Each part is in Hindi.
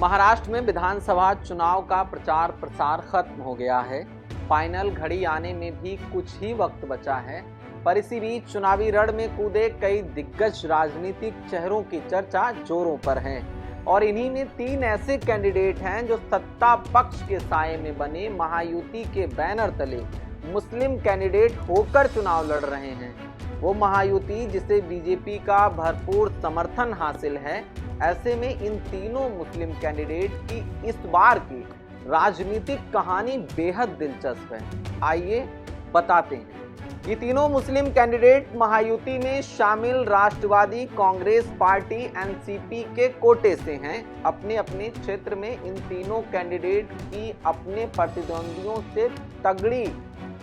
महाराष्ट्र में विधानसभा चुनाव का प्रचार प्रसार खत्म हो गया है। फाइनल घड़ी आने में भी कुछ ही वक्त बचा है, पर इसी बीच चुनावी रण में कूदे कई दिग्गज राजनीतिक चेहरों की चर्चा जोरों पर है और इन्हीं में 3 ऐसे कैंडिडेट हैं जो सत्ता पक्ष के साये में बने महायुति के बैनर तले मुस्लिम कैंडिडेट होकर चुनाव लड़ रहे हैं। वो महायुति जिसे बीजेपी का भरपूर समर्थन हासिल है, ऐसे में इन तीनों मुस्लिम कैंडिडेट की इस बार की राजनीतिक कहानी बेहद दिलचस्प है। आइए बताते हैं। ये तीनों मुस्लिम कैंडिडेट महायुति में शामिल राष्ट्रवादी कांग्रेस पार्टी एनसीपी के कोटे से हैं। अपने अपने क्षेत्र में इन तीनों कैंडिडेट की अपने प्रतिद्वंदियों से तगड़ी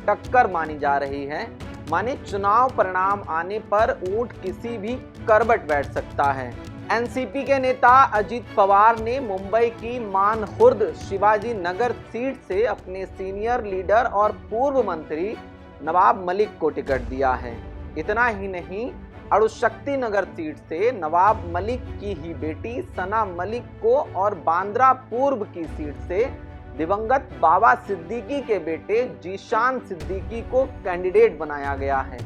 टक्कर मानी जा रही है। माने चुनाव परिणाम आने पर ऊंट किसी भी करवट बैठ सकता है। एनसीपी के नेता अजित पवार ने मुंबई की मानखुर्द शिवाजी नगर सीट से अपने सीनियर लीडर और पूर्व मंत्री नवाब मलिक को टिकट दिया है। इतना ही नहीं, अणुशक्ति नगर सीट से नवाब मलिक की ही बेटी सना मलिक को और बांद्रा पूर्व की सीट से दिवंगत बाबा सिद्दीकी के बेटे जीशान सिद्दीकी को कैंडिडेट बनाया गया है।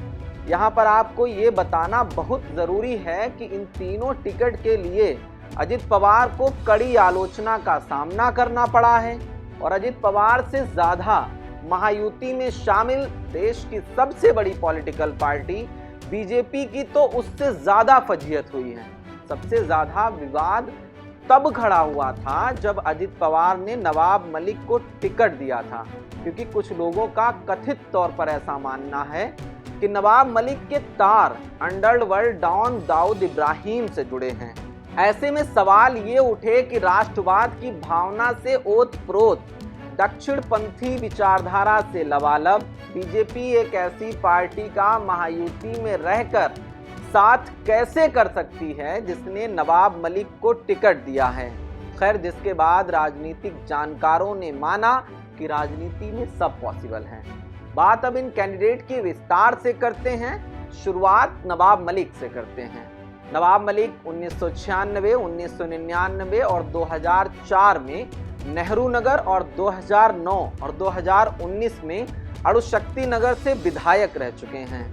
यहाँ पर आपको ये बताना बहुत ज़रूरी है कि इन तीनों टिकट के लिए अजित पवार को कड़ी आलोचना का सामना करना पड़ा है और अजित पवार से ज़्यादा महायुति में शामिल देश की सबसे बड़ी पॉलिटिकल पार्टी बीजेपी की तो उससे ज़्यादा फजीहत हुई है। सबसे ज़्यादा विवाद तब खड़ा हुआ था जब अजित पवार ने नवाब मलिक को टिकट दिया था, क्योंकि कुछ लोगों का कथित तौर पर ऐसा मानना है कि नवाब मलिक के तार अंडरवर्ल्ड डॉन दाऊद इब्राहिम से जुड़े हैं। ऐसे में सवाल ये उठे कि राष्ट्रवाद की भावना से ओतप्रोत दक्षिणपंथी विचारधारा से लबालब बीजेपी एक ऐसी पार्टी का महायुति में रहकर साथ कैसे कर सकती है जिसने नवाब मलिक को टिकट दिया है। खैर, जिसके बाद राजनीतिक जानकारों ने माना कि राजनीति में सब पॉसिबल है। बात अब इन कैंडिडेट की विस्तार से करते हैं। शुरुआत नवाब मलिक से करते हैं। नवाब मलिक 1996, 1999 और 2004 में नेहरू नगर और 2009 और 2019 में अणुशक्ति नगर से विधायक रह चुके हैं।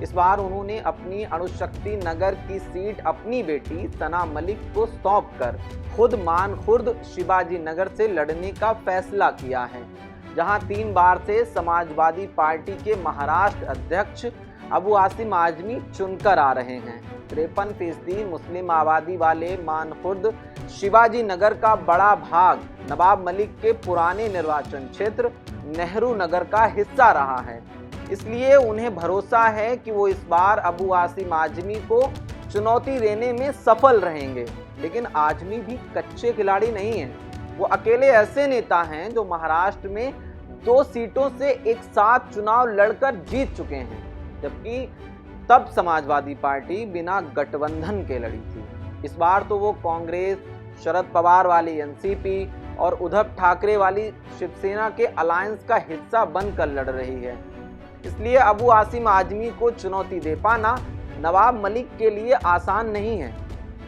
इस बार उन्होंने अपनी अणुशक्ति नगर की सीट अपनी बेटी सना मलिक को सौंपकर खुद मानखुर्द शिवाजी नगर से लड़ने का फैसला किया है, जहां 3 बार से समाजवादी पार्टी के महाराष्ट्र अध्यक्ष अबू आसिम आजमी चुनकर आ रहे हैं। 53% मुस्लिम आबादी वाले मानखुर्द शिवाजी नगर का बड़ा भाग नवाब मलिक के पुराने निर्वाचन क्षेत्र नेहरू नगर का हिस्सा रहा है। इसलिए उन्हें भरोसा है कि वो इस बार अबू आसिम आजमी को चुनौती देने में सफल रहेंगे। लेकिन आजमी भी कच्चे खिलाड़ी नहीं हैं। वो अकेले ऐसे नेता हैं जो महाराष्ट्र में 2 सीटों से एक साथ चुनाव लड़कर जीत चुके हैं, जबकि तब समाजवादी पार्टी बिना गठबंधन के लड़ी थी। इस बार तो वो कांग्रेस, शरद पवार वाली एनसीपी और उद्धव ठाकरे वाली शिवसेना के अलायंस का हिस्सा बनकर लड़ रही है। इसलिए अबू आसिम आजमी को चुनौती दे पाना नवाब मलिक के लिए आसान नहीं है।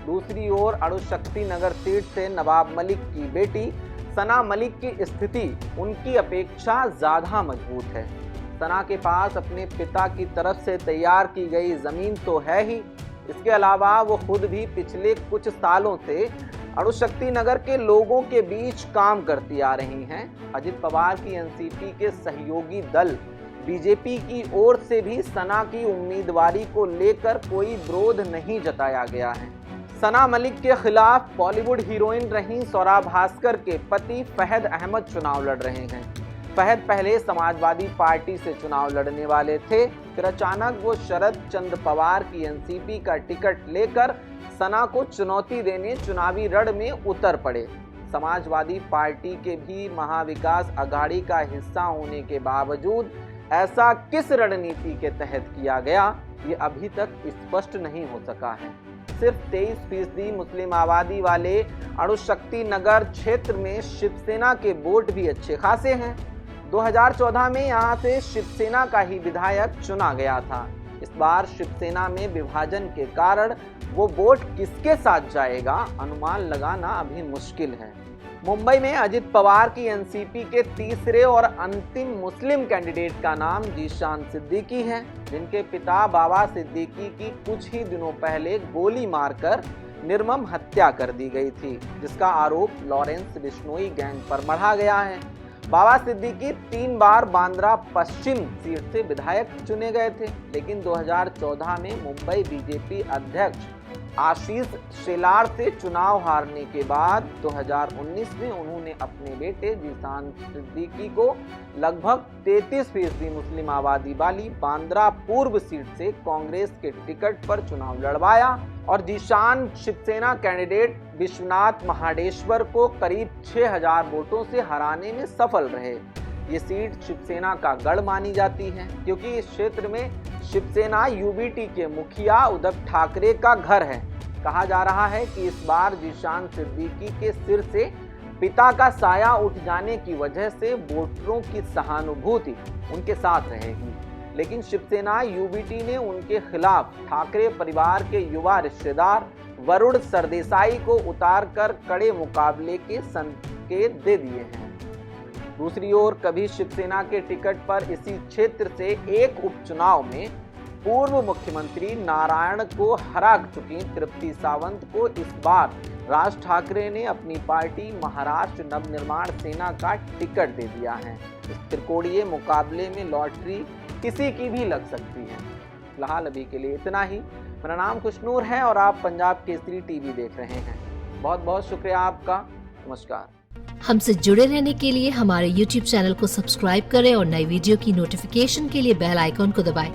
दूसरी ओर अणुशक्ति नगर सीट से नवाब मलिक की बेटी सना मलिक की स्थिति उनकी अपेक्षा ज़्यादा मजबूत है। सना के पास अपने पिता की तरफ से तैयार की गई ज़मीन तो है ही, इसके अलावा वो खुद भी पिछले कुछ सालों से अणुशक्ति नगर के लोगों के बीच काम करती आ रही हैं। अजित पवार की एनसीपी के सहयोगी दल बीजेपी की ओर से भी सना की उम्मीदवारी को लेकर कोई विरोध नहीं जताया गया है। सना मलिक के खिलाफ बॉलीवुड हीरोइन रही स्वरा भास्कर के पति फहद अहमद चुनाव लड़ रहे हैं। फहद पहले समाजवादी पार्टी से चुनाव लड़ने वाले थे, फिर अचानक वो शरद चंद्र पवार की एनसीपी का टिकट लेकर सना को चुनौती देने चुनावी रण में उतर पड़े। समाजवादी पार्टी के भी महाविकास अघाड़ी का हिस्सा होने के बावजूद ऐसा किस रणनीति के तहत किया गया, ये अभी तक स्पष्ट नहीं हो सका है। सिर्फ 23% मुस्लिम आबादी वाले अणुशक्ति नगर क्षेत्र में शिवसेना के वोट भी अच्छे खासे हैं। 2014 में यहाँ से शिवसेना का ही विधायक चुना गया था। इस बार शिवसेना में विभाजन के कारण वो वोट किसके साथ जाएगा, अनुमान लगाना अभी मुश्किल है। मुंबई में अजित पवार की एनसीपी के तीसरे और अंतिम मुस्लिम कैंडिडेट का नाम जीशान सिद्दीकी है, जिनके पिता बाबा सिद्दीकी की कुछ ही दिनों पहले गोली मारकर निर्मम हत्या कर दी गई थी, जिसका आरोप लॉरेंस बिश्नोई गैंग पर मढ़ा गया है। बाबा सिद्दीकी 3 बार बांद्रा पश्चिम सीट से विधायक चुने गए थे, लेकिन 2014 में मुंबई बीजेपी अध्यक्ष आशीष शेलार से चुनाव हारने के बाद 2019 में उन्होंने अपने बेटे जीशान सिद्दीकी को लगभग 33% मुस्लिम आबादी वाली बांद्रा पूर्व सीट से कांग्रेस के टिकट पर चुनाव लड़वाया और जीशान शिवसेना कैंडिडेट विश्वनाथ महाडेश्वर को करीब 6000 वोटों से हराने में सफल रहे। ये सीट शिवसेना का गढ़ मानी जाती है, क्योंकि इस क्षेत्र में शिवसेना यूबीटी के मुखिया उद्धव ठाकरे का घर है। कहा जा रहा है कि इस बार जीशान सिद्दीकी के सिर से पिता का साया उठ जाने की वजह से वोटरों की सहानुभूति उनके साथ रहेगी, लेकिन शिवसेना यूबीटी ने उनके खिलाफ ठाकरे परिवार के युवा रिश्तेदार वरुण सरदेसाई को उतारकर कड़े मुकाबले के संकेत दे दिए हैं। दूसरी ओर कभी शिवसेना के टिकट पर इसी क्षेत्र से एक उपचुनाव में पूर्व मुख्यमंत्री नारायण को हरा चुकी तृप्ति सावंत को इस बार राज ठाकरे ने अपनी पार्टी महाराष्ट्र नवनिर्माण सेना का टिकट दे दिया है। इस त्रिकोणीय मुकाबले में लॉटरी किसी की भी लग सकती है। फिलहाल अभी के लिए इतना ही। मेरा नाम खुशनूर है और आप पंजाब केसरी टीवी देख रहे हैं। बहुत बहुत शुक्रिया आपका। नमस्कार। हमसे जुड़े रहने के लिए हमारे YouTube चैनल को सब्सक्राइब करें और नई वीडियो की नोटिफिकेशन के लिए बेल आइकॉन को दबाएं।